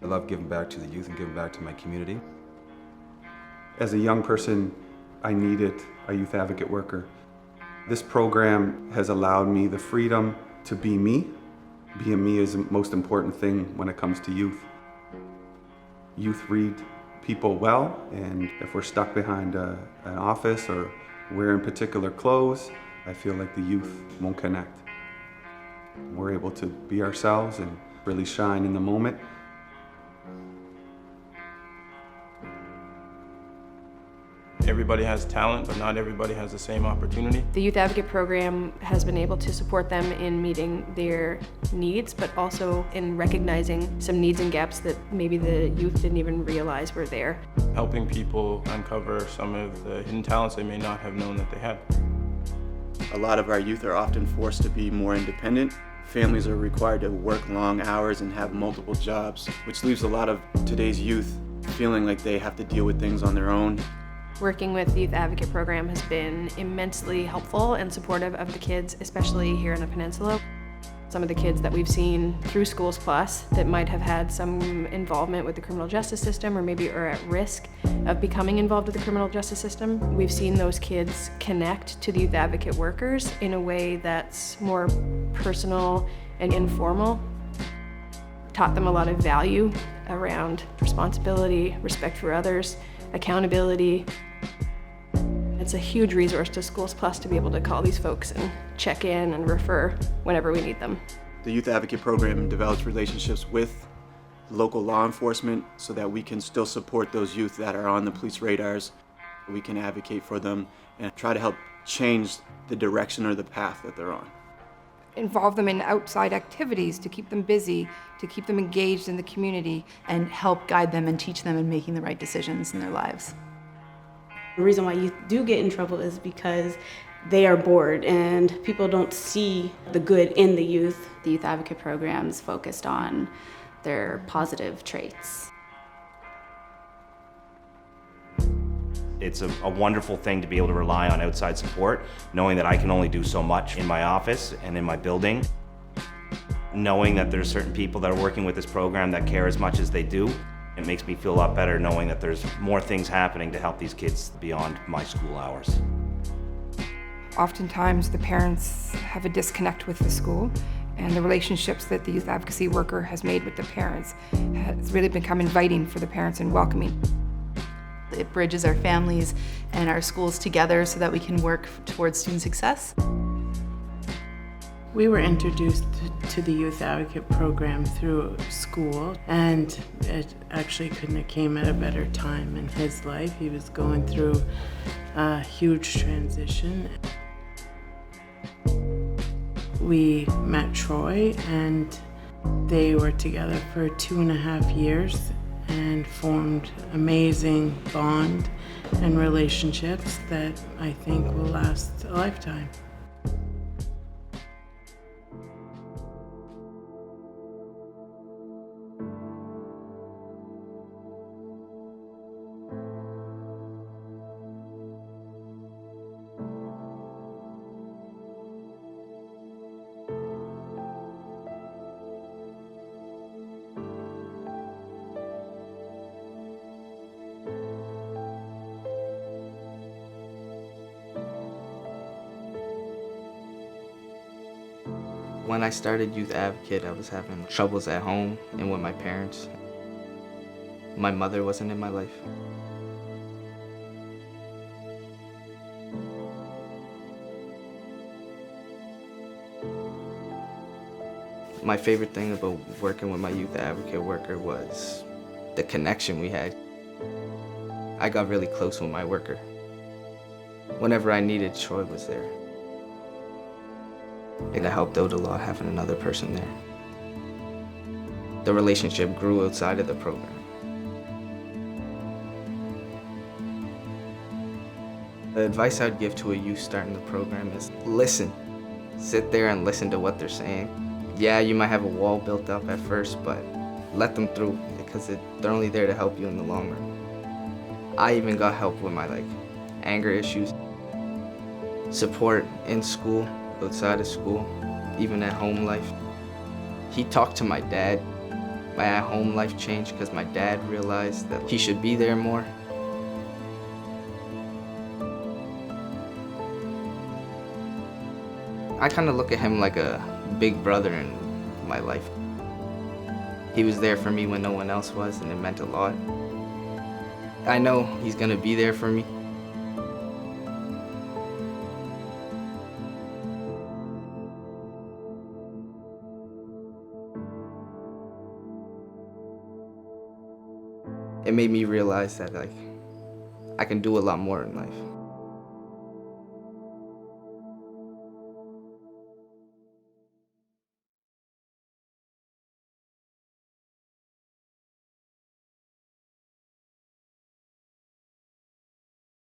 I love giving back to the youth and giving back to my community. As a young person, I needed a youth advocate worker. This program has allowed me the freedom to be me. Being me is the most important thing when it comes to youth. Youth read people well, and if we're stuck behind an office or wearing particular clothes, I feel like the youth won't connect. We're able to be ourselves and really shine in the moment. Everybody has talent, but not everybody has the same opportunity. The Youth Advocate Program has been able to support them in meeting their needs, but also in recognizing some needs and gaps that maybe the youth didn't even realize were there. Helping people uncover some of the hidden talents they may not have known that they had. A lot of our youth are often forced to be more independent. Families are required to work long hours and have multiple jobs, which leaves a lot of today's youth feeling like they have to deal with things on their own. Working with the Youth Advocate Program has been immensely helpful and supportive of the kids, especially here in the Peninsula. Some of the kids that we've seen through Schools Plus that might have had some involvement with the criminal justice system or maybe are at risk of becoming involved with the criminal justice system, we've seen those kids connect to the youth advocate workers in a way that's more personal and informal. Taught them a lot of value around responsibility, respect for others, accountability. It's a huge resource to Schools Plus to be able to call these folks and check in and refer whenever we need them. The Youth Advocate Program develops relationships with local law enforcement so that we can still support those youth that are on the police radars. We can advocate for them and try to help change the direction or the path that they're on. Involve them in outside activities to keep them busy, to keep them engaged in the community, and help guide them and teach them in making the right decisions in their lives. The reason why youth do get in trouble is because they are bored and people don't see the good in the youth. The Youth Advocate Program's focused on their positive traits. It's a wonderful thing to be able to rely on outside support, knowing that I can only do so much in my office and in my building. Knowing that there's certain people that are working with this program that care as much as they do, it makes me feel a lot better knowing that there's more things happening to help these kids beyond my school hours. Oftentimes, the parents have a disconnect with the school, and the relationships that the youth advocacy worker has made with the parents has really become inviting for the parents and welcoming. It bridges our families and our schools together so that we can work towards student success. We were introduced to the Youth Advocate Program through school, and it actually couldn't have came at a better time in his life. He was going through a huge transition. We met Troy, and they were together for 2.5 years and formed amazing bond and relationships that I think will last a lifetime. When I started Youth Advocate, I was having troubles at home and with my parents. My mother wasn't in my life. My favorite thing about working with my Youth Advocate worker was the connection we had. I got really close with my worker. Whenever I needed, Troy was there. It helped out a lot having another person there. The relationship grew outside of the program. The advice I'd give to a youth starting the program is listen. Sit there and listen to what they're saying. Yeah, you might have a wall built up at first, but let them through because they're only there to help you in the long run. I even got help with my anger issues. Support in school, outside of school, even at home life. He talked to my dad. My at-home life changed because my dad realized that he should be there more. I kind of look at him like a big brother in my life. He was there for me when no one else was, and it meant a lot. I know he's gonna be there for me. It made me realize that I can do a lot more in life.